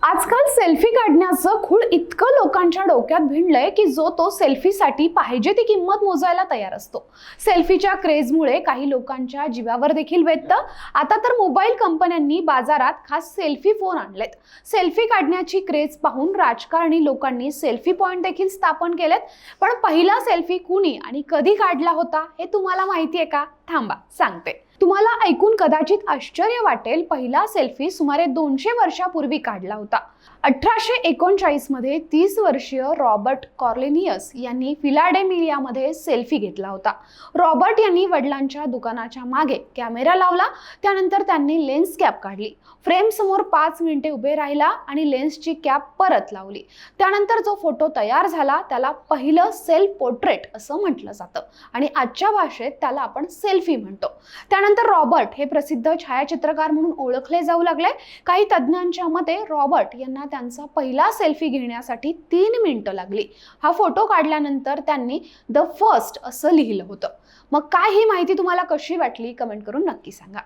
आजकाल सेल्फी काढण्याचं खूळ इतकं लोकांच्या डोक्यात भिनलंय की जो तो सेल्फीसाठी पाहिजे ती किंमत मोजायला तयार असतो। सेल्फीच्या क्रेजमुळे काही लोकांच्या जीवावर देखील बेततं। आता तर मोबाईल कंपन्यांनी बाजारात खास सेल्फी फोन आणलेत। सेल्फी काढण्याची क्रेज पाहून राजकारणी लोकांनी सेल्फी पॉइंट देखील स्थापन केलेत। पण पहिला सेल्फी कुणी आणि कधी काढला होता हे तुम्हाला माहिती आहे का? थांबा सांगते। तुम्हाला ऐकून कदाचित आश्चर्य वाटेल, पहिला सेल्फी सुमारे 200 वर्षापूर्वी काढला होता। 1839 मध्ये 30 वर्षीय रॉबर्ट कॉर्लेनियस यांनी फिलाडेल्फियामध्ये सेल्फी घेतला होता। रॉबर्ट यांनी वडिलांच्या दुकानाच्या मागे कॅमेरा लावला, त्यानंतर त्यांनी लेन्स कॅप काढली, फ्रेम समोर 5 मिनिटे उभे राहिला आणि लेन्सची कॅप परत लावली। त्यानंतर जो फोटो तयार झाला त्याला पहिलं सेल्फ पोर्ट्रेट असं म्हटलं जातं आणि आजच्या भाषेत त्याला आपण सेल्फी म्हणतो। त्यानंतर रॉबर्ट हे प्रसिद्ध छायाचित्रकार म्हणून ओळखले जाऊ लागले। काही तज्ञांच्या मते रॉबर्ट यांना त्यांचा पहिला सेल्फी घेण्यासाठी 3 मिनिटं लागली। हा फोटो काढल्यानंतर त्यांनी द फर्स्ट असं लिहिलं होतं। मग काय ही माहिती तुम्हाला कशी वाटली कमेंट करून नक्की सांगा।